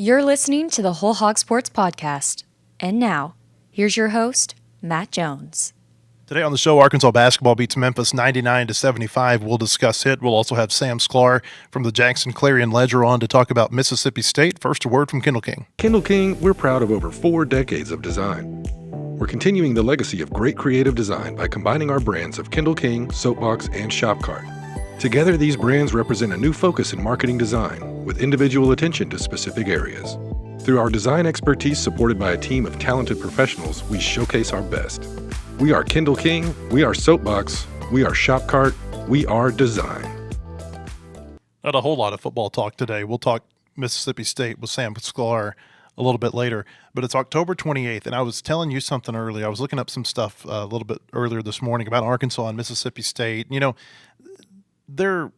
You're listening to the Whole Hog Sports Podcast. And now, here's your host, Matt Jones. Today on the show, Arkansas basketball beats Memphis 99-75. We'll discuss it. We'll also have Sam Sklar from the Jackson Clarion-Ledger on to talk about Mississippi State. First, a word from Kendall King. Kendall King, we're proud of over 4 decades of design. We're continuing the legacy of great creative design by combining our brands of Kendall King, Soapbox, and Shopcart. Together, these brands represent a new focus in marketing design with individual attention to specific areas. Through our design expertise supported by a team of talented professionals, we showcase our best. We are Kendall King, we are Soapbox, we are Shopcart, we are design. Not a whole lot of football talk today. We'll talk Mississippi State with Sam Sklar a little bit later, but it's October 28th, and I was telling you something earlier. I was looking up some stuff a little bit earlier this morning about Arkansas and Mississippi State. You know, their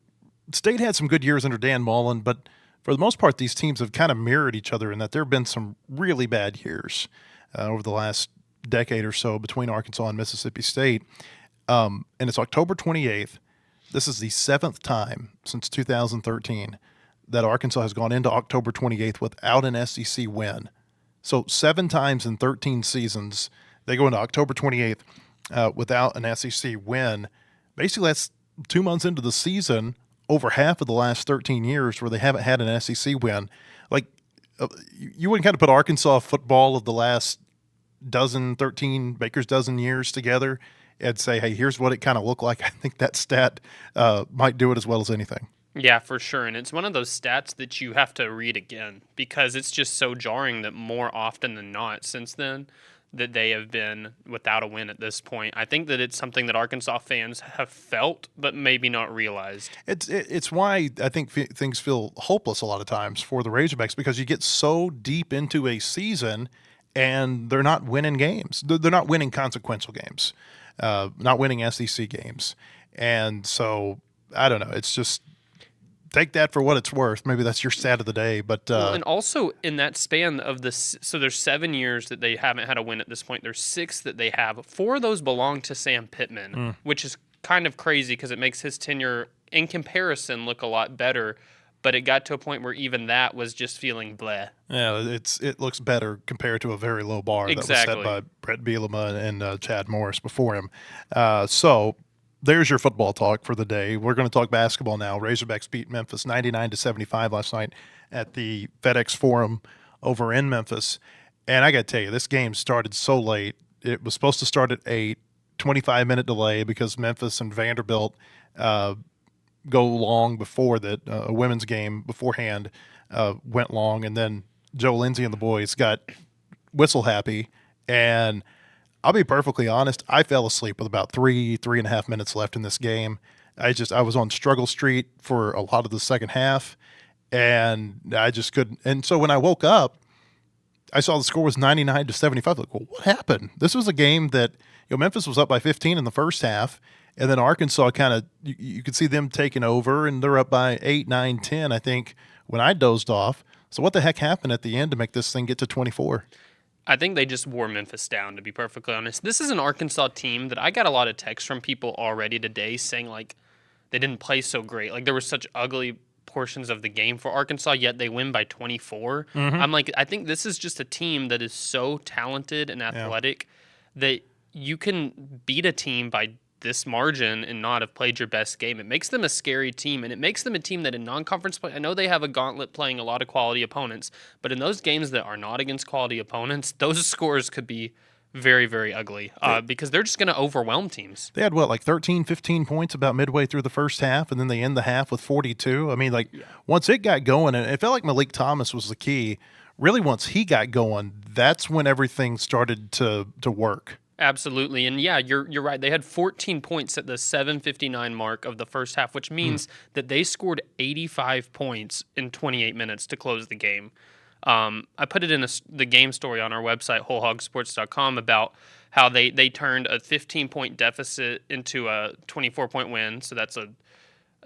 state had some good years under Dan Mullen, but for the most part, these teams have kind of mirrored each other in that there have been some really bad years over the last decade or so between Arkansas and Mississippi State. And it's October 28th. This is the 7th time since 2013 that Arkansas has gone into October 28th without an SEC win. So 7 times in 13 seasons, they go into October 28th without an SEC win. Basically, that's 2 months into the season, over half of the last 13 years where they haven't had an SEC win. Like, you wouldn't kind of put Arkansas football of the last 13 Baker's dozen years together and say, hey, here's what it kind of looked like. I think that stat might do it as well as anything. Yeah, for sure. And it's one of those stats that you have to read again because it's just so jarring that more often than not since then that they have been without a win at this point. I think that it's something that Arkansas fans have felt but maybe not realized. It's why I think things feel hopeless a lot of times for the Razorbacks, because you get so deep into a season and they're not winning games. They're not winning consequential games, not winning SEC games. And so, I don't know. It's just, take that for what it's worth. Maybe that's your stat of the day. But and also in that span of this, so there's 7 years that they haven't had a win at this point. There's 6 that they have. 4 of those belong to Sam Pittman, which is kind of crazy because it makes his tenure in comparison look a lot better. But it got to a point where even that was just feeling bleh. Yeah, it looks better compared to a very low bar that was set by Brett Bielema and Chad Morris before him. So there's your football talk for the day. We're going to talk basketball now. Razorbacks beat Memphis 99-75 last night at the FedEx Forum over in Memphis. And I got to tell you, this game started so late. It was supposed to start at 8, 25-minute delay because Memphis and Vanderbilt go long before that. A women's game beforehand went long, and then Joe Lindsay and the boys got whistle happy. And I'll be perfectly honest, I fell asleep with about 3.5 minutes left in this game. I was on struggle street for a lot of the second half, and I just couldn't. And so when I woke up, I saw the score was 99-75. Like, well, what happened? This was a game that, Memphis was up by 15 in the first half, and then Arkansas kind of, you could see them taking over, and they're up by 8, 9, 10, I think, when I dozed off. So what the heck happened at the end to make this thing get to 24? I think they just wore Memphis down, to be perfectly honest. This is an Arkansas team that I got a lot of texts from people already today saying, like, they didn't play so great. Like, there were such ugly portions of the game for Arkansas, yet they win by 24. I'm like, I think this is just a team that is so talented and athletic that you can beat a team by this margin and not have played your best game. It makes them a scary team, and it makes them a team that in non-conference play, I know they have a gauntlet playing a lot of quality opponents, but in those games that are not against quality opponents, those scores could be very, very ugly because they're just going to overwhelm teams. They had, 13, 15 points about midway through the first half, and then they end the half with 42. I mean, once it got going, and it felt like Malik Thomas was the key, really once he got going, that's when everything started to work. Absolutely. And yeah, you're right. They had 14 points at the 7:59 mark of the first half, which means that they scored 85 points in 28 minutes to close the game. I put it in the game story on our website, wholehogsports.com, about how they turned a 15-point deficit into a 24-point win. So that's a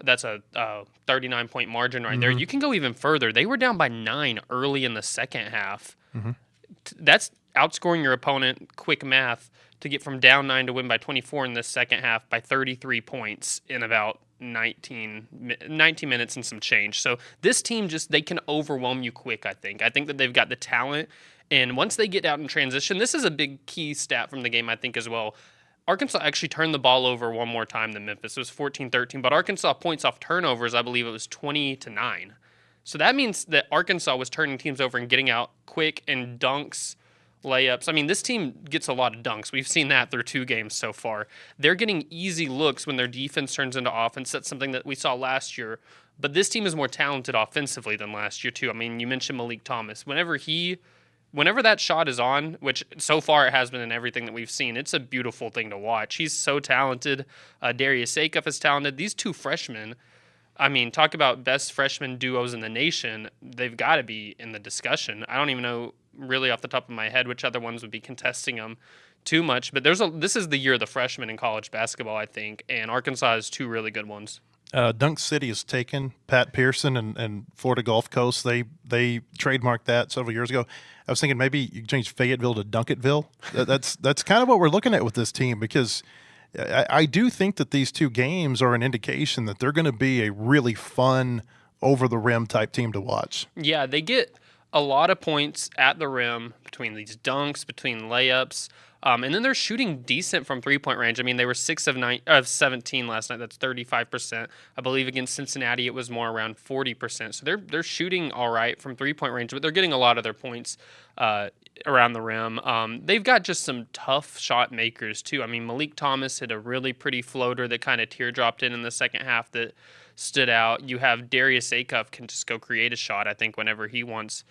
39-point margin right there. You can go even further. They were down by 9 early in the second half. That's outscoring your opponent, quick math, to get from down 9 to win by 24 in the second half by 33 points in about 19 minutes and some change. So this team they can overwhelm you quick, I think. I think that they've got the talent. And once they get out in transition, this is a big key stat from the game, I think, as well. Arkansas actually turned the ball over one more time than Memphis. It was 14-13, but Arkansas points off turnovers, I believe it was 20-9. So that means that Arkansas was turning teams over and getting out quick and dunks, layups. I mean, this team gets a lot of dunks. We've seen that through 2 games so far. They're getting easy looks when their defense turns into offense. That's something that we saw last year. But this team is more talented offensively than last year, too. I mean, you mentioned Malik Thomas. Whenever that shot is on, which so far it has been in everything that we've seen, it's a beautiful thing to watch. He's so talented. Darius Acuff is talented. These 2 freshmen, I mean, talk about best freshman duos in the nation. They've got to be in the discussion. I don't even know really off the top of my head which other ones would be contesting them too much. But this is the year of the freshmen in college basketball, I think, and Arkansas has 2 really good ones. Dunk City is taken. Pat Pearson and Florida Gulf Coast, they trademarked that several years ago. I was thinking maybe you change Fayetteville to Dunketville. That's kind of what we're looking at with this team, because I do think that these 2 games are an indication that they're going to be a really fun, over-the-rim type team to watch. Yeah, they get a lot of points at the rim between these dunks, between layups. And then they're shooting decent from three-point range. I mean, they were 6 of 17 last night. That's 35%. I believe against Cincinnati it was more around 40%. So they're shooting all right from three-point range, but they're getting a lot of their points around the rim. They've got just some tough shot makers, too. I mean, Malik Thomas hit a really pretty floater that kind of teardropped in the second half that stood out. You have Darius Acuff can just go create a shot, I think, whenever he wants.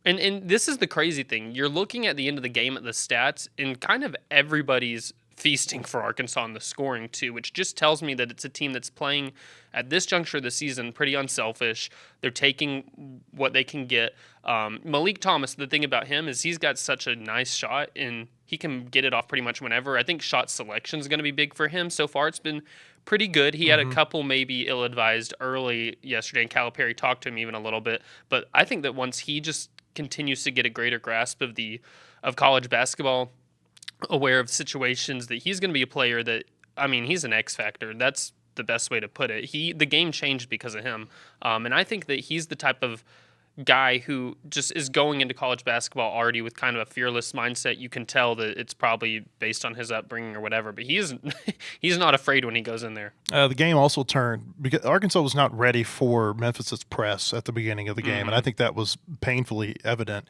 And this is the crazy thing. You're looking at the end of the game at the stats, and kind of everybody's feasting for Arkansas in the scoring too, which just tells me that it's a team that's playing at this juncture of the season pretty unselfish. They're taking what they can get. Malik Thomas, the thing about him is he's got such a nice shot, and he can get it off pretty much whenever. I think shot selection is going to be big for him. So far, it's been pretty good. He had a couple maybe ill-advised early yesterday, and Calipari talked to him even a little bit. But I think that once he just continues to get a greater grasp of college basketball, aware of situations, that he's going to be a player that, I mean, he's an X factor. That's the best way to put it. The game changed because of him. And I think that he's the type of guy who just is going into college basketball already with kind of a fearless mindset. You can tell that it's probably based on his upbringing or whatever, but he's not afraid when he goes in there. The game also turned because Arkansas was not ready for Memphis's press at the beginning of the game, and I think that was painfully evident.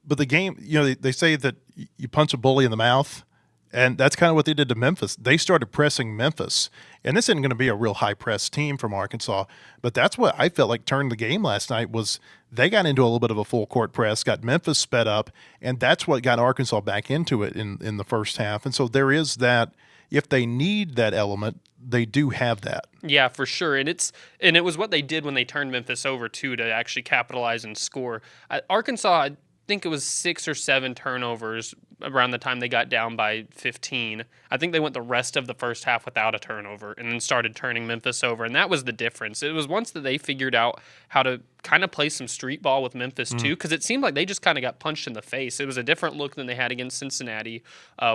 But the game, they say that you punch a bully in the mouth, and that's kind of what they did to Memphis. They started pressing Memphis, and this isn't going to be a real high-press team from Arkansas, but that's what I felt like turned the game last night was they got into a little bit of a full-court press, got Memphis sped up, and that's what got Arkansas back into it in the first half. And so there is that. If they need that element, they do have that. Yeah, for sure. And it was what they did when they turned Memphis over, too, to actually capitalize and score. Arkansas, I think it was 6 or 7 turnovers around the time they got down by 15. I think they went the rest of the first half without a turnover and then started turning Memphis over, and that was the difference. It was once that they figured out how to kind of play some street ball with Memphis too, because it seemed like they just kind of got punched in the face. It was a different look than they had against Cincinnati,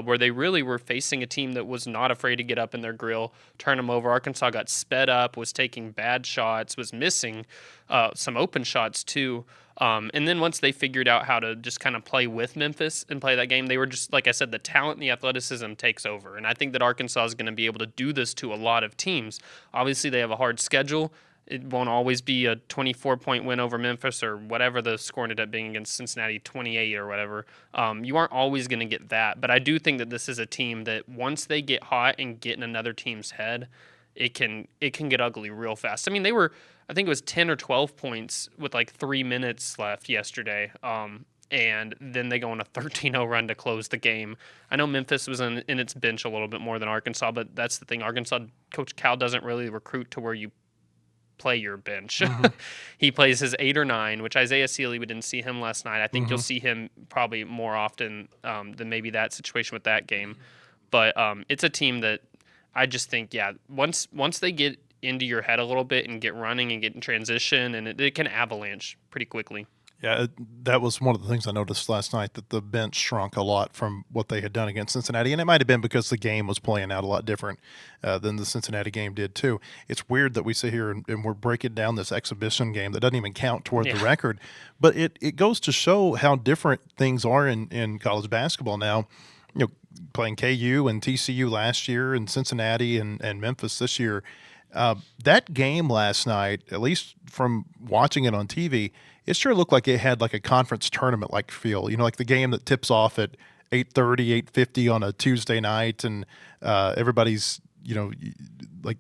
where they really were facing a team that was not afraid to get up in their grill, turn them over. Arkansas got sped up, was taking bad shots, was missing some open shots too. And then once they figured out how to just kind of play with Memphis and play that game, they were just, like I said, the talent and the athleticism takes over. And I think that Arkansas is going to be able to do this to a lot of teams. Obviously, they have a hard schedule. It won't always be a 24-point win over Memphis or whatever the score ended up being against Cincinnati, 28 or whatever. You aren't always going to get that. But I do think that this is a team that once they get hot and get in another team's head, it can get ugly real fast. I mean, I think it was 10 or 12 points with like 3 minutes left yesterday. And then they go on a 13-0 run to close the game. I know Memphis was in its bench a little bit more than Arkansas, but that's the thing. Arkansas, Coach Cal doesn't really recruit to where you play your bench. He plays his 8 or 9, which Isaiah Sealy, we didn't see him last night. I think you'll see him probably more often than maybe that situation with that game. But it's a team that I just think, once they get into your head a little bit and get running and get in transition, and it can avalanche pretty quickly. Yeah, that was one of the things I noticed last night, that the bench shrunk a lot from what they had done against Cincinnati, and it might have been because the game was playing out a lot different than the Cincinnati game did too. It's weird that we sit here and we're breaking down this exhibition game that doesn't even count toward the record, but it goes to show how different things are in college basketball now. Playing KU and TCU last year and Cincinnati and Memphis this year. That game last night, at least from watching it on TV, it sure looked like it had like a conference tournament like feel. Like the game that tips off at 8:30, 8:50 on a Tuesday night, and everybody's like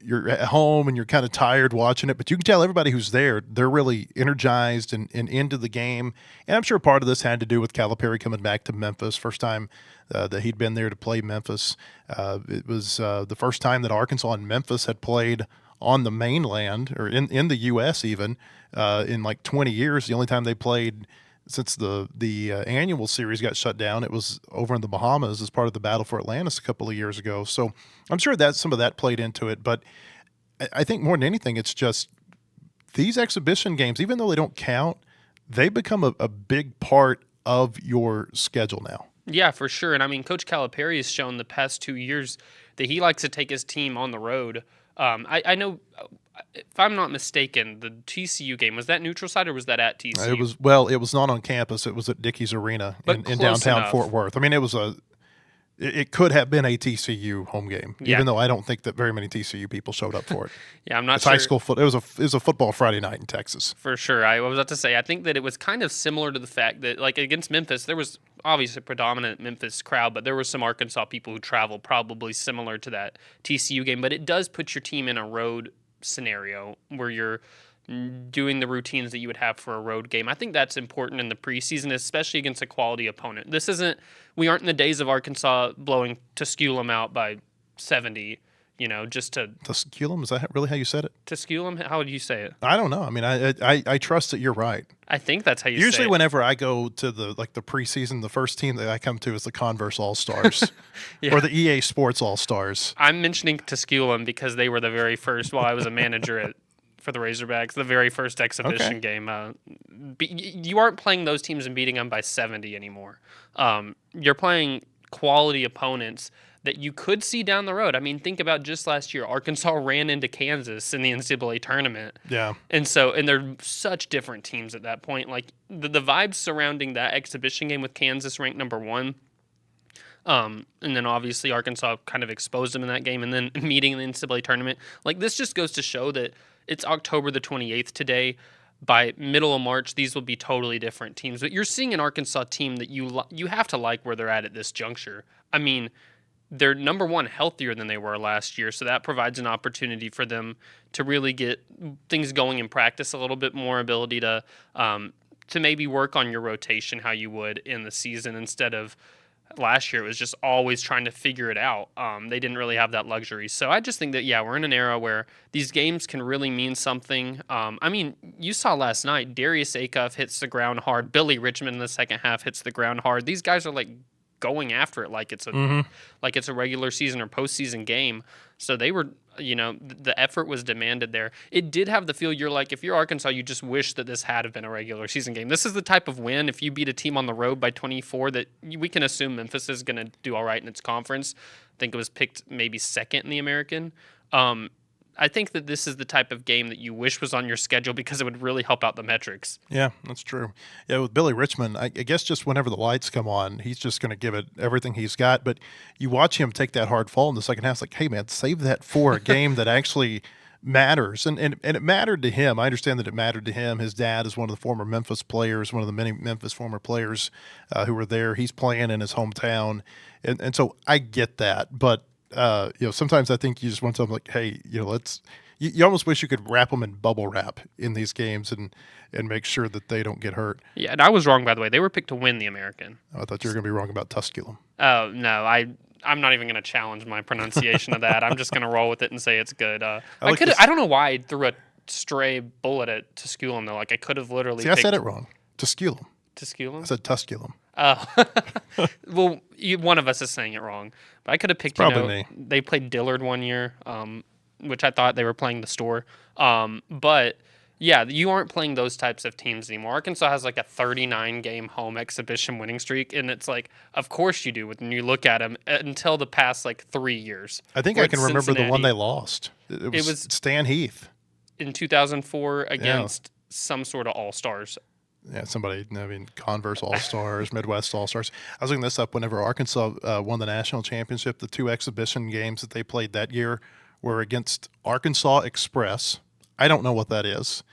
you're at home and you're kind of tired watching it, but you can tell everybody who's there, they're really energized and into the game. And I'm sure part of this had to do with Calipari coming back to Memphis, first time that he'd been there to play Memphis. It was the first time that Arkansas and Memphis had played on the mainland, or in the U.S. even, in like 20 years. The only time they played since the annual series got shut down, it was over in the Bahamas as part of the Battle for Atlantis a couple of years ago. So I'm sure that some of that played into it. But I think more than anything, it's just these exhibition games, even though they don't count, they become a big part of your schedule now. Yeah, for sure. And I mean, Coach Calipari has shown the past 2 years that he likes to take his team on the road. I know, if I'm not mistaken, the TCU game, was that neutral site or was that at TCU? It was not on campus. It was at Dickies Arena in downtown enough. Fort Worth. I mean, it could have been a TCU home game, even though I don't think that very many TCU people showed up for it. Yeah, I'm not it's sure. High school football. It was a football Friday night in Texas. For sure. I was about to say, I think that it was kind of similar to the fact that, like, against Memphis, there was obviously a predominant Memphis crowd, but there were some Arkansas people who traveled, probably similar to that TCU game. But it does put your team in a road scenario where you're doing the routines that you would have for a road game. I think that's important in the preseason, especially against a quality opponent. We aren't in the days of Arkansas blowing Tusculum out by 70, just to... Tusculum? Is that really how you said it? Tusculum? How would you say it? I don't know. I mean, I trust that you're right. I think that's how you say it. Usually whenever I go to the preseason, the first team that I come to is the Converse All-Stars or the EA Sports All-Stars. I'm mentioning Tusculum because they were the very first, while I was a manager for the Razorbacks, the very first exhibition game. You aren't playing those teams and beating them by 70 anymore. You're playing quality opponents that you could see down the road. I mean, think about just last year. Arkansas ran into Kansas in the NCAA tournament. Yeah. And they're such different teams at that point. Like, the vibes surrounding that exhibition game with Kansas ranked number 1. And then obviously Arkansas kind of exposed them in that game, and then meeting in the NCAA tournament. Like, this just goes to show that it's October the 28th today. By middle of March, these will be totally different teams. But you're seeing an Arkansas team that you have to like where they're at this juncture. I mean, they're number 1 healthier than they were last year, so that provides an opportunity for them to really get things going in practice, a little bit more ability to maybe work on your rotation how you would in the season, instead of last year it was just always trying to figure it out. They didn't really have that luxury. So I just think that, we're in an era where these games can really mean something. I mean, you saw last night, Darius Acuff hits the ground hard. Billy Richmond in the second half hits the ground hard. These guys are like going after it like it's a regular season or postseason game. So they were, the effort was demanded there. It did have the feel, you're like, if you're Arkansas, you just wish that this had been a regular season game. This is the type of win, if you beat a team on the road by 24, that we can assume Memphis is going to do all right in its conference. I think it was picked maybe second in the American. I think that this is the type of game that you wish was on your schedule because it would really help out the metrics. Yeah, that's true. Yeah, with Billy Richmond, I guess just whenever the lights come on, he's just going to give it everything he's got. But you watch him take that hard fall in the second half, it's like, hey, man, save that for a game that actually matters. And it mattered to him. I understand that it mattered to him. His dad is one of the former Memphis players, one of the many Memphis former players who were there. He's playing in his hometown. And so I get that. But sometimes I think you just want something like, hey, you almost wish you could wrap them in bubble wrap in these games and make sure that they don't get hurt. Yeah, and I was wrong, by the way. They were picked to win the American. I thought you were going to be wrong about Tusculum. Oh, no, I'm not even going to challenge my pronunciation of that. I'm just going to roll with it and say it's good. I don't know why I threw a stray bullet at Tusculum, though. Like, I could have literally I said it wrong. Tusculum. Tusculum? I said Tusculum. Oh. Well, one of us is saying it wrong. But I could have picked, me. They played Dillard one year, which I thought they were playing the store. But, Yeah, you aren't playing those types of teams anymore. Arkansas has like a 39-game home exhibition winning streak, and it's like, of course you do when you look at them until the past like 3 years. I think I can remember the one they lost. It was Stan Heath. In 2004 against some sort of All-Stars. Yeah, Converse All-Stars, Midwest All-Stars. I was looking this up whenever Arkansas won the national championship. The 2 exhibition games that they played that year were against Arkansas Express. I don't know what that is.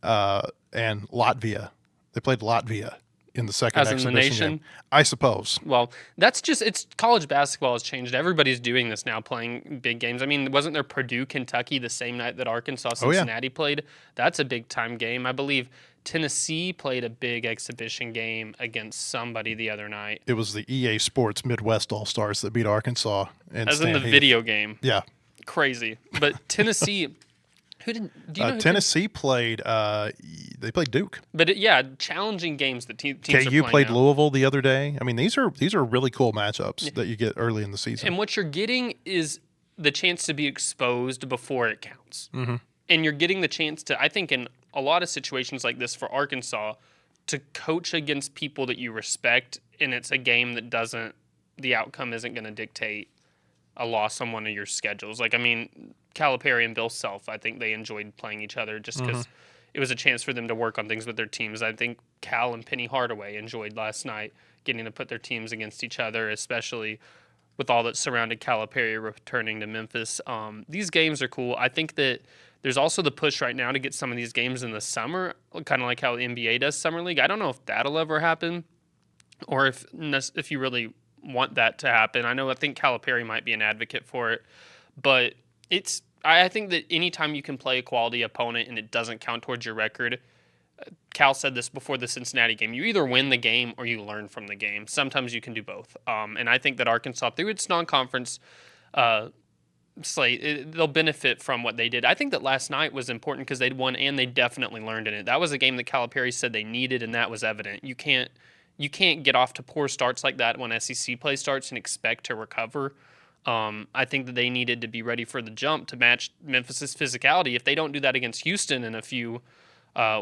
And Latvia. They played Latvia in the second exhibition in the nation game, I suppose. Well, it's college basketball has changed. Everybody's doing this now, playing big games. I mean, wasn't there Purdue, Kentucky the same night that Arkansas, Cincinnati played? That's a big-time game. I believe Tennessee played a big exhibition game against somebody the other night. It was the EA Sports Midwest All-Stars that beat Arkansas. As in the video game. Yeah. Crazy. But Tennessee... Tennessee played. They played Duke. But challenging games that teams are KU playing played now. Louisville the other day. I mean, these are really cool matchups that you get early in the season. And what you're getting is the chance to be exposed before it counts. Mm-hmm. And you're getting the chance to, I think, in a lot of situations like this for Arkansas, to coach against people that you respect, and it's a game that the outcome isn't going to dictate a loss on one of your schedules. Like, I mean, Calipari and Bill Self, I think they enjoyed playing each other just because it was a chance for them to work on things with their teams. I think Cal and Penny Hardaway enjoyed last night getting to put their teams against each other, especially with all that surrounded Calipari returning to Memphis. These games are cool. I think that there's also the push right now to get some of these games in the summer, kind of like how the NBA does Summer League. I don't know if that'll ever happen or if you really want that to happen. I think Calipari might be an advocate for it, but I think that anytime you can play a quality opponent and it doesn't count towards your record, Cal said this before the Cincinnati game, you either win the game or you learn from the game. Sometimes you can do both. And I think that Arkansas, through its non-conference slate, they'll benefit from what they did. I think that last night was important because they'd won and they definitely learned in it. That was a game that Calipari said they needed, and that was evident. You can't get off to poor starts like that when SEC play starts and expect to recover. I think that they needed to be ready for the jump to match Memphis's physicality. If they don't do that against Houston in a few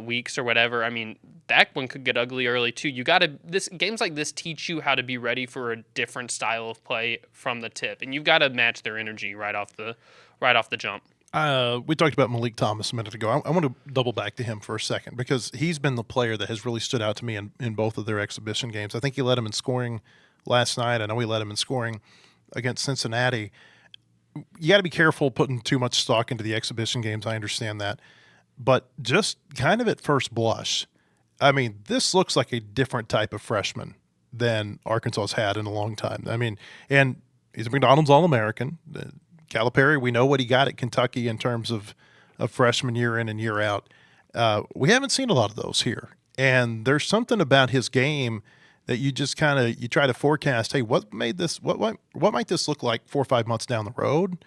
weeks or whatever, I mean, that one could get ugly early too. Games like this teach you how to be ready for a different style of play from the tip, and you've got to match their energy right off the jump. We talked about Malik Thomas a minute ago. I want to double back to him for a second because he's been the player that has really stood out to me in both of their exhibition games. I think he led him in scoring last night. I know he led him in scoring against Cincinnati. You got to be careful putting too much stock into the exhibition games. I understand that. But just kind of at first blush, I mean, this looks like a different type of freshman than Arkansas's had in a long time. I mean, and he's a McDonald's All-American. Calipari, we know what he got at Kentucky in terms of freshman year in and year out. We haven't seen a lot of those here. And there's something about his game that you just you try to forecast, hey, what might this look like 4 or 5 months down the road?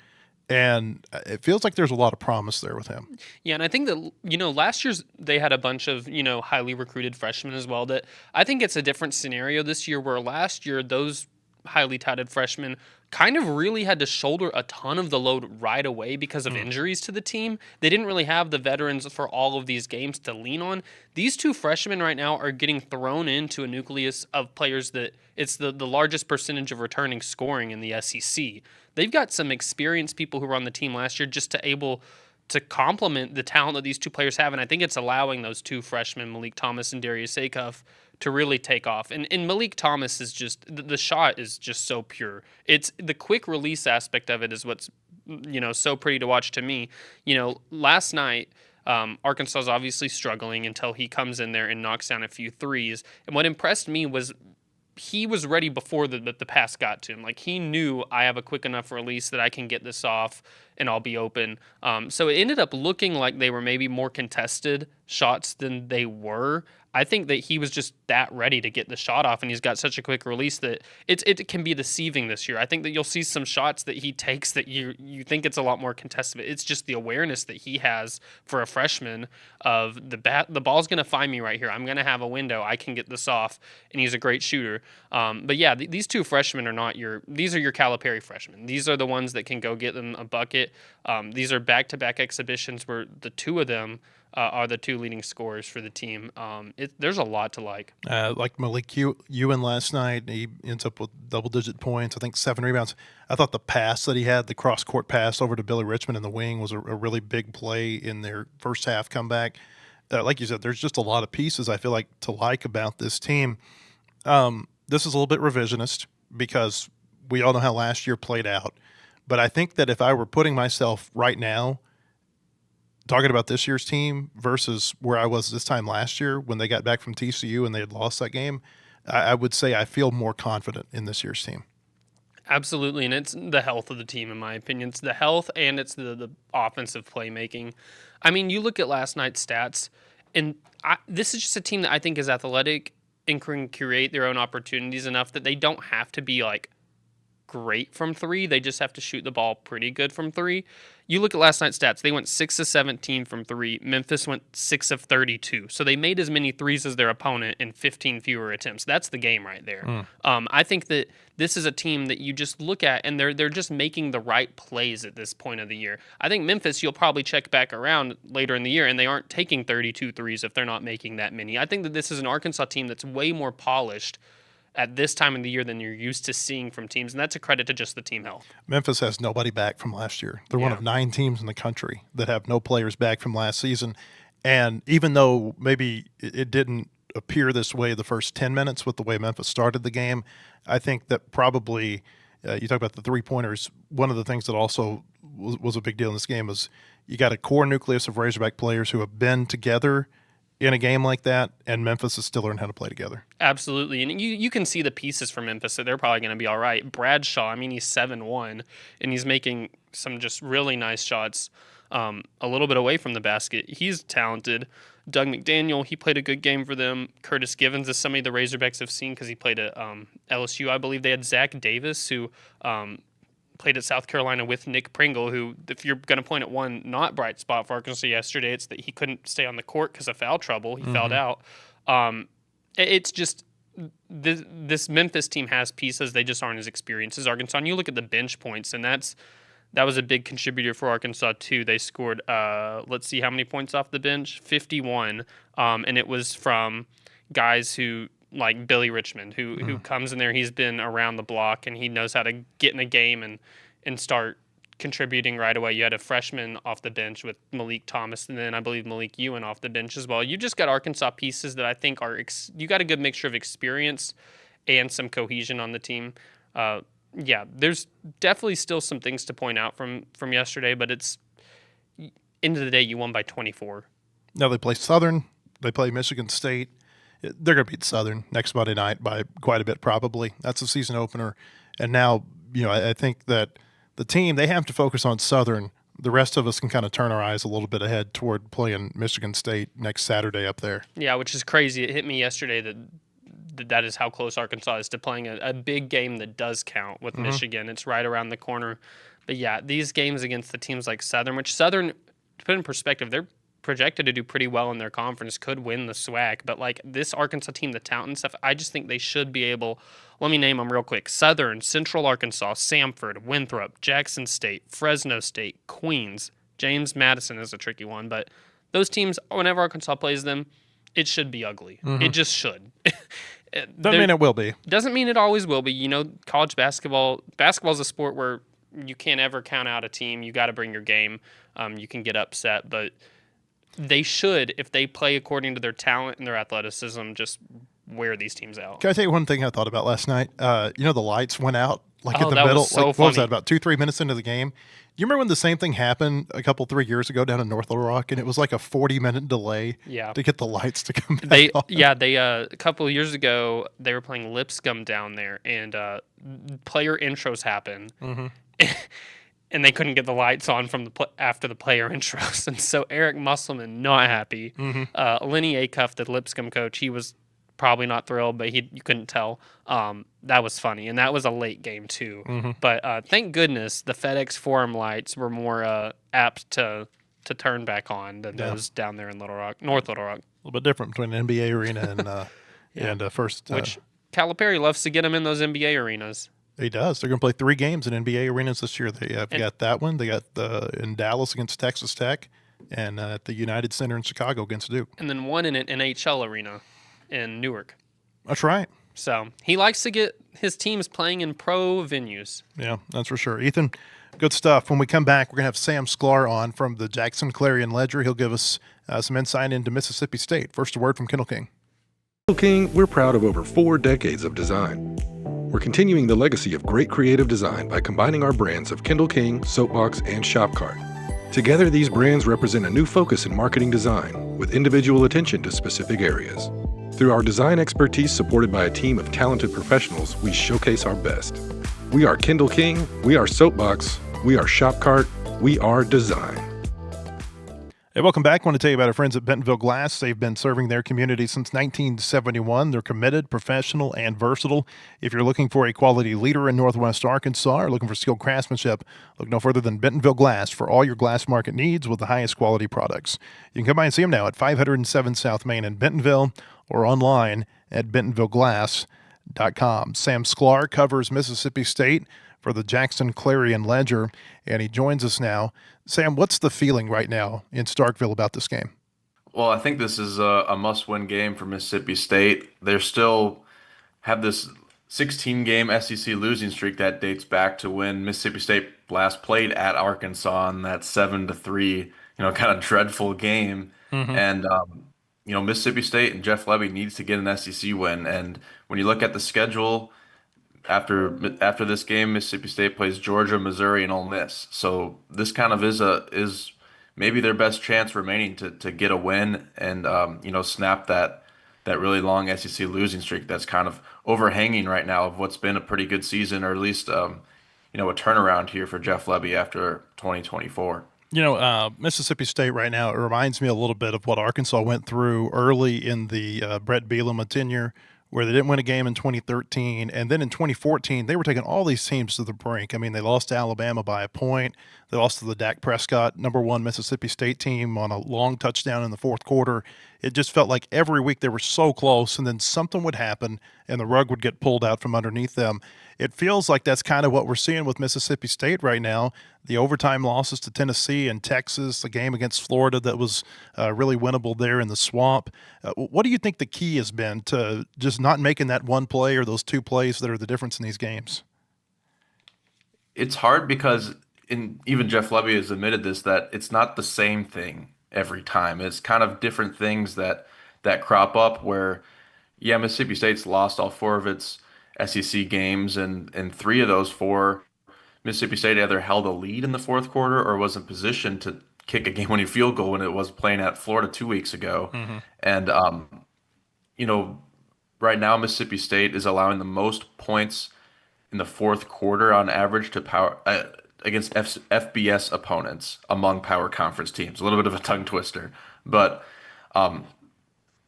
And it feels like there's a lot of promise there with him. Yeah, and I think that, last year's they had a bunch of, highly recruited freshmen as well. That I think it's a different scenario this year where last year those highly touted freshmen kind of really had to shoulder a ton of the load right away because of injuries to the team. They didn't really have the veterans for all of these games to lean on. These two freshmen right now are getting thrown into a nucleus of players that it's the largest percentage of returning scoring in the SEC. They've got some experienced people who were on the team last year just to able to complement the talent that these two players have, and I think it's allowing those two freshmen, Malik Thomas and Darius Acuff, to really take off. And Malik Thomas is just, the shot is just so pure. It's the quick release aspect of it is what's, so pretty to watch to me. Last night, Arkansas is obviously struggling until he comes in there and knocks down a few threes. And what impressed me was he was ready before the pass got to him. Like, he knew, I have a quick enough release that I can get this off and I'll be open. So it ended up looking like they were maybe more contested shots than they were. I think that he was just that ready to get the shot off, and he's got such a quick release that it can be deceiving this year. I think that you'll see some shots that he takes that you think it's a lot more contested. It's just the awareness that he has for a freshman of the ball's going to find me right here. I'm going to have a window. I can get this off, and he's a great shooter. But yeah, these two freshmen are not these are your Calipari freshmen. These are the ones that can go get them a bucket. These are back-to-back exhibitions where the two of them are the two leading scorers for the team. There's a lot to like. Like Malik Ewan last night, he ends up with double-digit points, I think 7 rebounds. I thought the pass that he had, the cross-court pass over to Billy Richmond in the wing, was a really big play in their first half comeback. Like you said, there's just a lot of pieces I feel like to like about this team. This is a little bit revisionist because we all know how last year played out. But I think that if I were putting myself right now talking about this year's team versus where I was this time last year when they got back from TCU and they had lost that game, I would say I feel more confident in this year's team. Absolutely, and it's the health of the team, in my opinion. It's the health and it's the offensive playmaking. I mean, you look at last night's stats, and this is just a team that I think is athletic and can create their own opportunities enough that they don't have to be like great from three. They just have to shoot the ball pretty good from three. You look at last night's stats. They went 6 of 17 from three. Memphis went 6 of 32. So they made as many threes as their opponent in 15 fewer attempts. That's the game right there. I think that this is a team that you just look at and they're just making the right plays at this point of the year. I think Memphis, you'll probably check back around later in the year and they aren't taking 32 threes if they're not making that many. I think that this is an Arkansas team that's way more polished at this time of the year than you're used to seeing from teams, and that's a credit to just the team health. Memphis has nobody back from last year. They're one of 9 teams in the country that have no players back from last season, and even though maybe it didn't appear this way the first 10 minutes with the way Memphis started the game, I think that probably you talk about the three-pointers, one of the things that also was a big deal in this game is you got a core nucleus of Razorback players who have been together in a game like that, and Memphis is still learning how to play together. Absolutely, and you can see the pieces for Memphis, so they're probably going to be all right. Bradshaw, I mean, he's 7-1, and he's making some just really nice shots a little bit away from the basket. He's talented. Doug McDaniel, he played a good game for them. Curtis Givens is somebody the Razorbacks have seen because he played at LSU. I believe they had Zach Davis, who played at South Carolina with Nick Pringle, who, if you're going to point at one not bright spot for Arkansas yesterday, it's that he couldn't stay on the court because of foul trouble. He fouled out. It's just this Memphis team has pieces. They just aren't as experienced as Arkansas. And you look at the bench points, and that was a big contributor for Arkansas, too. They scored, let's see how many points off the bench, 51, and it was from guys who – like Billy Richmond, who comes in there. He's been around the block, and he knows how to get in a game and start contributing right away. You had a freshman off the bench with Malik Thomas, and then I believe Malik Ewan off the bench as well. You just got Arkansas pieces that I think you got a good mixture of experience and some cohesion on the team. There's definitely still some things to point out from yesterday, but it's end of the day, you won by 24. Now they play Southern. They play Michigan State. They're going to beat Southern next Monday night by quite a bit, probably. That's the season opener. And now, I think that the team, they have to focus on Southern. The rest of us can kind of turn our eyes a little bit ahead toward playing Michigan State next Saturday up there. Yeah, which is crazy. It hit me yesterday that is how close Arkansas is to playing a big game that does count with Michigan. It's right around the corner. But yeah, these games against the teams like Southern, which Southern, to put in perspective, they're projected to do pretty well in their conference, could win the SWAC, but like this Arkansas team, the talent and stuff, I just think they should be able. Let me name them real quick: Southern, Central Arkansas, Samford, Winthrop, Jackson State, Fresno State, Queens. James Madison is a tricky one, but those teams, whenever Arkansas plays them, it should be ugly. It just should. Doesn't mean it will be. Doesn't mean it always will be. College basketball is a sport where you can't ever count out a team. You got to bring your game. You can get upset, but they should, if they play according to their talent and their athleticism, just wear these teams out. Can I tell you one thing I thought about last night? The lights went out in the that middle. Was so what was that, about 2-3 minutes into the game? You remember when the same thing happened a couple 3 years ago down in North Little Rock, and it was like a 40-minute delay to get the lights to come back on? They a couple of years ago, they were playing Lipscomb down there, and player intros happened. And they couldn't get the lights on from after the player intros. And so Eric Musselman, not happy. Lenny Acuff, the Lipscomb coach, he was probably not thrilled, but you couldn't tell. That was funny. And that was a late game, too. But thank goodness the FedEx Forum lights were more apt to turn back on than those down there in North Little Rock. A little bit different between an NBA arena and First. Which Calipari loves to get them in those NBA arenas. He does. They're going to play 3 games in NBA arenas this year. They have got that one. They got in Dallas against Texas Tech. and at the United Center in Chicago against Duke. And then one in an NHL arena in Newark. That's right. So he likes to get his teams playing in pro venues. Yeah, that's for sure. Ethan, good stuff. When we come back, we're going to have Sam Sklar on from the Jackson Clarion-Ledger. He'll give us some insight into Mississippi State. First, a word from Kendall King. Kendall King, we're proud of over 4 decades of design. We're continuing the legacy of great creative design by combining our brands of Kendall King, Soapbox, and Shopcart. Together, these brands represent a new focus in marketing design with individual attention to specific areas. Through our design expertise supported by a team of talented professionals, we showcase our best. We are Kendall King, we are Soapbox, we are Shopcart, we are design. Hey, welcome back. I want to tell you about our friends at Bentonville Glass. They've been serving their community since 1971. They're committed, professional, and versatile. If you're looking for a quality leader in Northwest Arkansas or looking for skilled craftsmanship, look no further than Bentonville Glass for all your glass market needs with the highest quality products. You can come by and see them now at 507 South Main in Bentonville or online at bentonvilleglass.com. Sam Sklar covers Mississippi State for the Jackson Clarion-Ledger, and he joins us now. Sam, what's the feeling right now in Starkville about this game? Well, I think this is a must-win game for Mississippi State. They still have this 16-game SEC losing streak that dates back to when Mississippi State last played at Arkansas in that 7-3, kind of dreadful game. And Mississippi State and Jeff Lebby needs to get an SEC win. And when you look at the schedule, after this game, Mississippi State plays Georgia, Missouri, and Ole Miss. So this kind of is maybe their best chance remaining to get a win and snap that really long SEC losing streak that's kind of overhanging right now of what's been a pretty good season, or at least a turnaround here for Jeff Lebby after 2024. Mississippi State right now, it reminds me a little bit of what Arkansas went through early in the Brett Bielema tenure, where they didn't win a game in 2013. And then in 2014, they were taking all these teams to the brink. I mean, they lost to Alabama by a point. They lost to the Dak Prescott #1 Mississippi State team on a long touchdown in the fourth quarter. It just felt like every week they were so close, and then something would happen, and the rug would get pulled out from underneath them. It feels like that's kind of what we're seeing with Mississippi State right now. The overtime losses to Tennessee and Texas, the game against Florida that was really winnable there in the swamp. What do you think the key has been to just not making that one play or those two plays that are the difference in these games? It's hard because even Jeff Lebby has admitted this, that it's not the same thing every time. It's kind of different things that crop up where, yeah, Mississippi State's lost all 4 of its SEC games, and 3 of those 4, Mississippi State either held a lead in the fourth quarter or was in position to kick a game-winning field goal when it was playing at Florida 2 weeks ago. And, right now Mississippi State is allowing the most points in the fourth quarter on average to against FBS opponents among power conference teams. A little bit of a tongue twister, but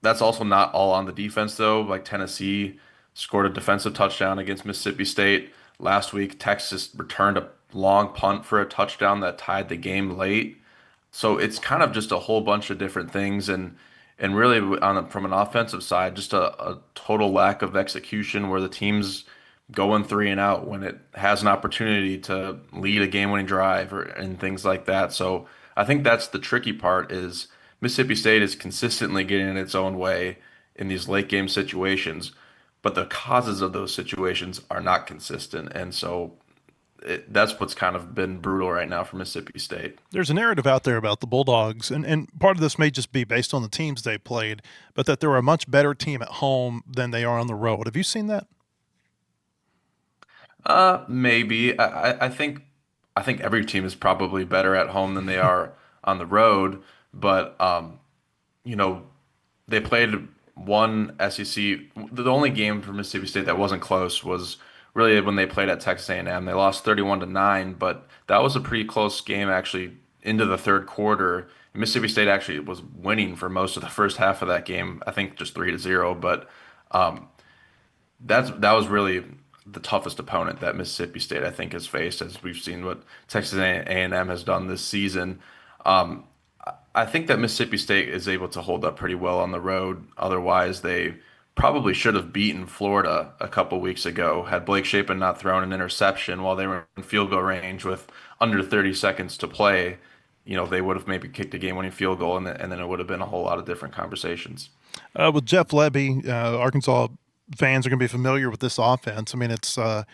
that's also not all on the defense though. Like Tennessee scored a defensive touchdown against Mississippi State last week. Texas returned a long punt for a touchdown that tied the game late. So it's kind of just a whole bunch of different things, and really from an offensive side, just a total lack of execution where the team's going 3 and out when it has an opportunity to lead a game-winning drive and things like that. So I think that's the tricky part, is Mississippi State is consistently getting in its own way in these late game situations, but the causes of those situations are not consistent. And so that's what's kind of been brutal right now for Mississippi State. There's a narrative out there about the Bulldogs, and part of this may just be based on the teams they played, but that they're a much better team at home than they are on the road. Have you seen that? Maybe. I think every team is probably better at home than they are on the road, but they played one SEC. The only game for Mississippi State that wasn't close was really when they played at Texas A&M. They lost 31-9, but that was a pretty close game actually into the third quarter. Mississippi State actually was winning for most of the first half of that game. I think just 3-0, but that was really the toughest opponent that Mississippi State, I think, has faced, as we've seen what Texas A&M has done this season. I think that Mississippi State is able to hold up pretty well on the road. Otherwise, they probably should have beaten Florida a couple weeks ago had Blake Shapen not thrown an interception while they were in field goal range with under 30 seconds to play. they would have maybe kicked a game-winning field goal, and then it would have been a whole lot of different conversations. With Jeff Lebby, Arkansas fans are going to be familiar with this offense. I mean, it's a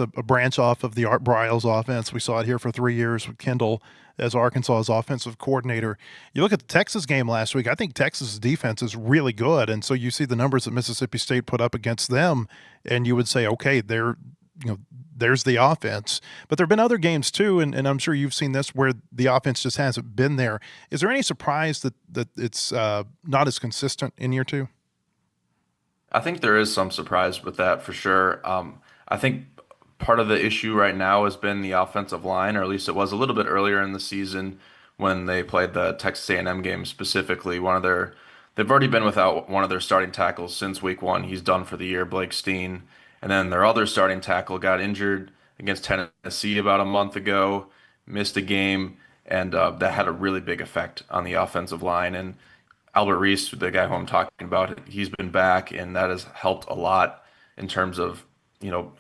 branch off of the Art Briles offense. We saw it here for 3 years with Kendall as Arkansas's offensive coordinator. You look at the Texas game last week, I think Texas' defense is really good. And so you see the numbers that Mississippi State put up against them, and you would say, okay, there's the offense. But there have been other games too, and I'm sure you've seen this, where the offense just hasn't been there. Is there any surprise that it's not as consistent in year two? I think there is some surprise with that for sure. I think part of the issue right now has been the offensive line, or at least it was a little bit earlier in the season when they played the Texas A&M game specifically. They've already been without one of their starting tackles since week one. He's done for the year, Blake Steen. And then their other starting tackle got injured against Tennessee about a month ago, missed a game, and that had a really big effect on the offensive line. And Albert Reese, the guy who I'm talking about, he's been back, and that has helped a lot in terms of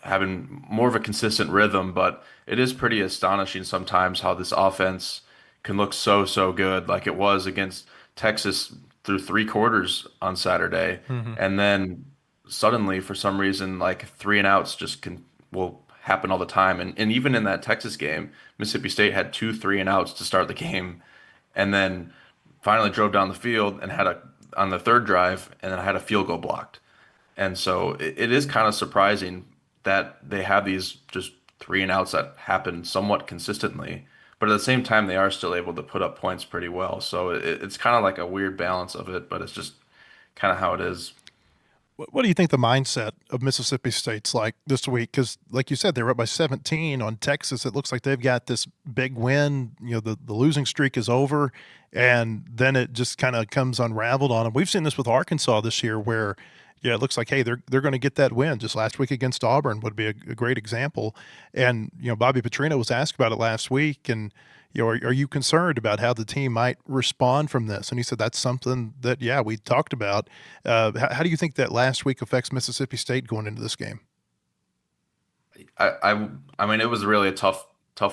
having more of a consistent rhythm. But it is pretty astonishing sometimes how this offense can look so good, like it was against Texas through 3 quarters on Saturday, and then suddenly for some reason like 3-and-outs will happen all the time. And even in that Texas game, Mississippi State had 2 3-and-outs to start the game, and then finally drove down the field and had on the third drive, and then had a field goal blocked. And so it is kind of surprising that they have these just 3-and-outs that happen somewhat consistently, but at the same time they are still able to put up points pretty well. So it's kind of like a weird balance of it, but it's just kind of how it is. What do you think the mindset of Mississippi State's like this week? Because, like you said, they were up by 17 on Texas. It looks like they've got this big win. The losing streak is over, and then it just kind of comes unraveled on them. We've seen this with Arkansas this year where, it looks like, hey, they're going to get that win. Just last week against Auburn would be a great example. And, Bobby Petrino was asked about it last week, and, are you concerned about how the team might respond from this? And he said that's something that, we talked about. How do you think that last week affects Mississippi State going into this game? I mean, it was really a tough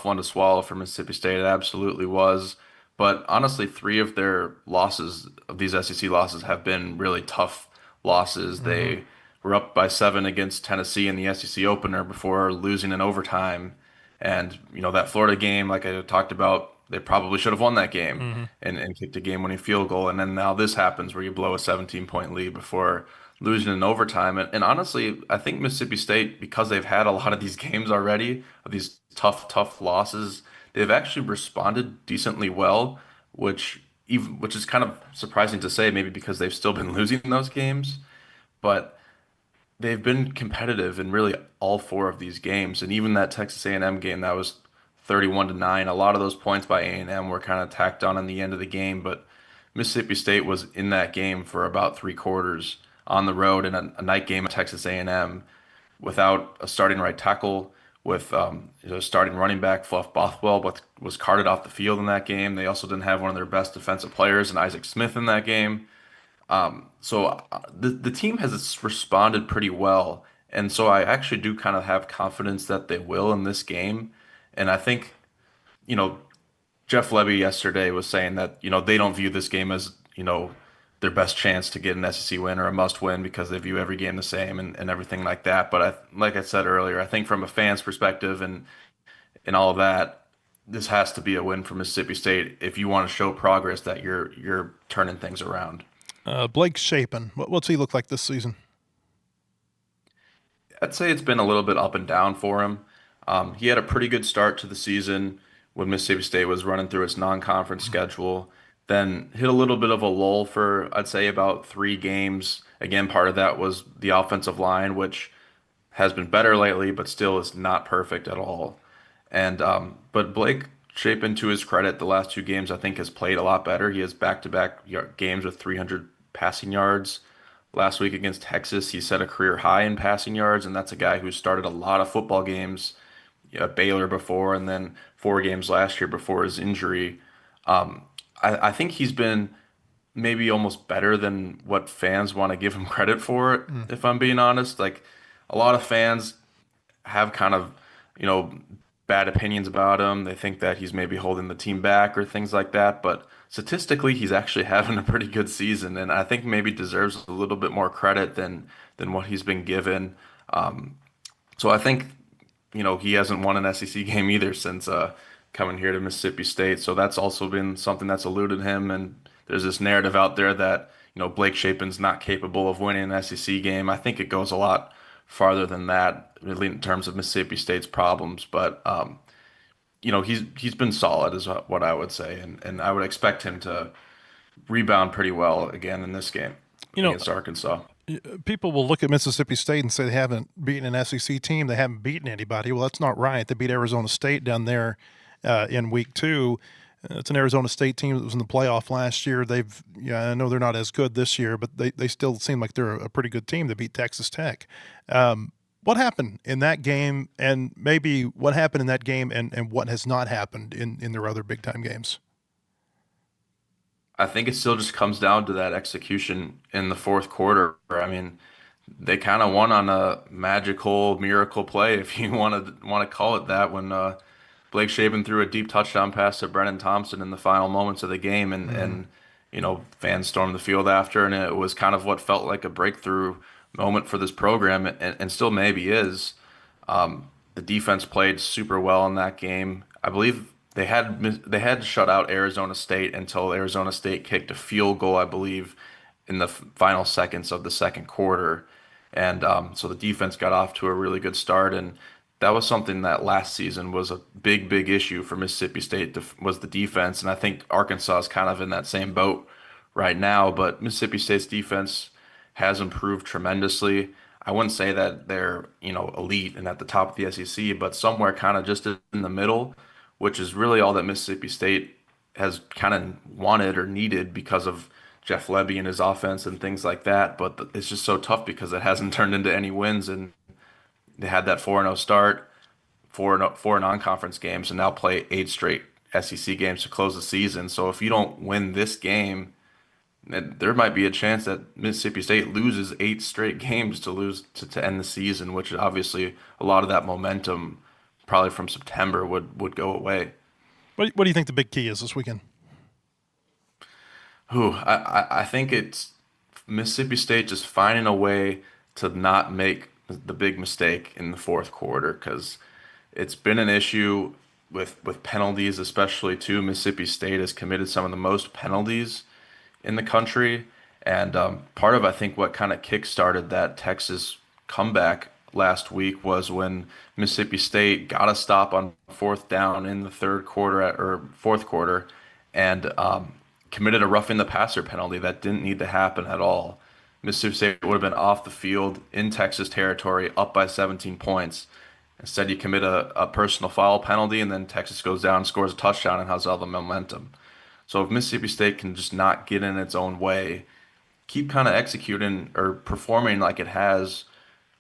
one to swallow for Mississippi State. It absolutely was. But honestly, 3 of their losses, of these SEC losses, have been really tough losses. They were up by 7 against Tennessee in the SEC opener before losing in overtime. And, that Florida game, like I talked about, they probably should have won that game and kicked a game-winning field goal. And then now this happens where you blow a 17-point lead before losing in overtime. And honestly, I think Mississippi State, because they've had a lot of these games already, of these tough losses, they've actually responded decently well, which is kind of surprising to say, maybe because they've still been losing those games. But they've been competitive in really all 4 of these games, and even that Texas A&M game that was 31-9. A lot of those points by A&M were kind of tacked on in the end of the game, but Mississippi State was in that game for about 3 quarters on the road in a night game at Texas A&M without a starting right tackle, with starting running back Fluff Bothwell was carted off the field in that game. They also didn't have one of their best defensive players in Isaac Smith in that game. So the team has responded pretty well, and so I actually do kind of have confidence that they will in this game. And I think, Jeff Lebby yesterday was saying that, they don't view this game as, their best chance to get an SEC win or a must win, because they view every game the same and everything like that. But like I said earlier, I think from a fan's perspective and all of that, this has to be a win for Mississippi State if you want to show progress that you're turning things around. Blake Shapen, what's he look like this season? I'd say it's been a little bit up and down for him. He had a pretty good start to the season when Mississippi State was running through its non-conference schedule, then hit a little bit of a lull for, I'd say, about 3 games. Again, part of that was the offensive line, which has been better lately, but still is not perfect at all. And but Blake Shapen, to his credit, the last 2 games I think has played a lot better. He has back-to-back games with 300 passing yards. Last week against Texas, he set a career high in passing yards, and that's a guy who started a lot of football games at Baylor before, and then 4 games last year before his injury. I think he's been maybe almost better than what fans want to give him credit for, if I'm being honest. Like, a lot of fans have kind of, bad opinions about him. They think that he's maybe holding the team back or things like that. But statistically, he's actually having a pretty good season, and I think maybe deserves a little bit more credit than what he's been given. Um, so I think, he hasn't won an SEC game either since coming here to Mississippi State. So that's also been something that's eluded him. And there's this narrative out there that, Blake Shapen's not capable of winning an SEC game. I think it goes a lot farther than that, really, in terms of Mississippi State's problems. But he's been solid, is what I would say, and I would expect him to rebound pretty well again in this game against Arkansas. People will look at Mississippi State and say they haven't beaten an SEC team. They haven't beaten anybody. Well, that's not right. They beat Arizona State down there in week 2. It's an Arizona State team that was in the playoff last year. I know they're not as good this year, but they still seem like they're a pretty good team. They beat Texas Tech. What happened in that game, and maybe what happened in that game and what has not happened in their other big-time games? I think it still just comes down to that execution in the fourth quarter. I mean, they kind of won on a magical miracle play, if you want to call it that, when Blake Shapen threw a deep touchdown pass to Brennan Thompson in the final moments of the game, and fans stormed the field after, and it was kind of what felt like a breakthrough moment for this program, and still maybe is. The defense played super well in that game. I believe they had shut out Arizona State until Arizona State kicked a field goal, I believe, in the final seconds of the second quarter. And so the defense got off to a really good start. And that was something that last season was a big, big issue for Mississippi State, was the defense. And I think Arkansas is kind of in that same boat right now. But Mississippi State's defense has improved tremendously. I wouldn't say that they're, elite and at the top of the SEC, but somewhere kind of just in the middle, which is really all that Mississippi State has kind of wanted or needed because of Jeff Lebby and his offense and things like that. But it's just so tough because it hasn't turned into any wins, and they had that 4-0 start, four non-conference games, and now play 8 straight SEC games to close the season. So if you don't win this game, there might be a chance that Mississippi State loses 8 straight games to end the season, which obviously a lot of that momentum probably from September would go away. What do you think the big key is this weekend? I think it's Mississippi State just finding a way to not make the big mistake in the fourth quarter, because it's been an issue with penalties, especially too. Mississippi State has committed some of the most penalties in the country, and part of, I think, what kind of kick-started that Texas comeback last week was when Mississippi State got a stop on 4th down in the fourth quarter, and committed a roughing the passer penalty that didn't need to happen at all. Mississippi State would have been off the field in Texas territory, up by 17 points. Instead, you commit a personal foul penalty, and then Texas goes down, scores a touchdown, and has all the momentum. So if Mississippi State can just not get in its own way, keep kind of executing or performing like it has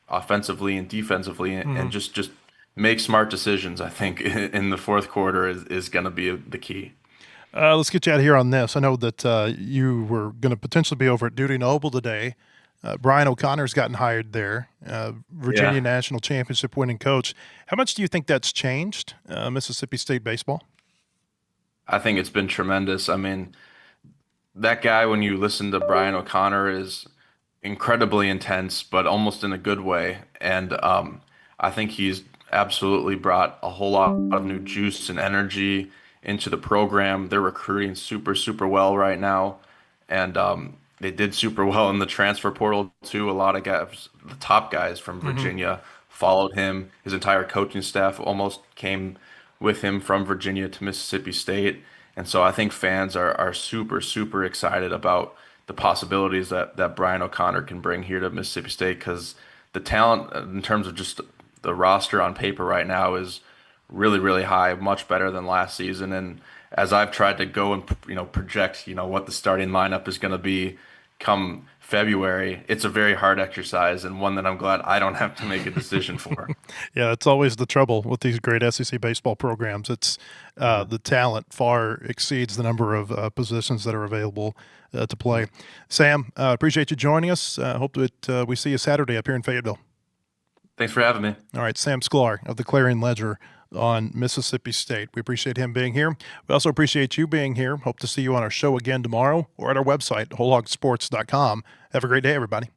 offensively and defensively, and just make smart decisions, I think, in the fourth quarter is going to be the key. Let's get you out of here on this. I know that you were going to potentially be over at Duty Noble today. Brian O'Connor's gotten hired there, Virginia National Championship winning coach. How much do you think that's changed Mississippi State baseball? I think it's been tremendous. I mean, that guy, when you listen to Brian O'Connor, is incredibly intense, but almost in a good way. And I think he's absolutely brought a whole lot of new juice and energy into the program. They're recruiting super, super well right now. And they did super well in the transfer portal, too. A lot of guys, the top guys from Virginia, followed him. His entire coaching staff almost came with him from Virginia to Mississippi State. And so I think fans are super, super excited about the possibilities that Brian O'Connor can bring here to Mississippi State, because the talent in terms of just the roster on paper right now is really, really high, much better than last season. And as I've tried to go and project what the starting lineup is going to be come February, it's a very hard exercise, and one that I'm glad I don't have to make a decision for. Yeah, it's always the trouble with these great SEC baseball programs. It's the talent far exceeds the number of positions that are available to play. Sam, appreciate you joining us. Hope that we see you Saturday up here in Fayetteville. Thanks for having me. All right, Sam Sklar of the Clarion-Ledger on Mississippi State. We appreciate him being here. We also appreciate you being here. Hope to see you on our show again tomorrow or at our website, wholehogsports.com. Have a great day, everybody.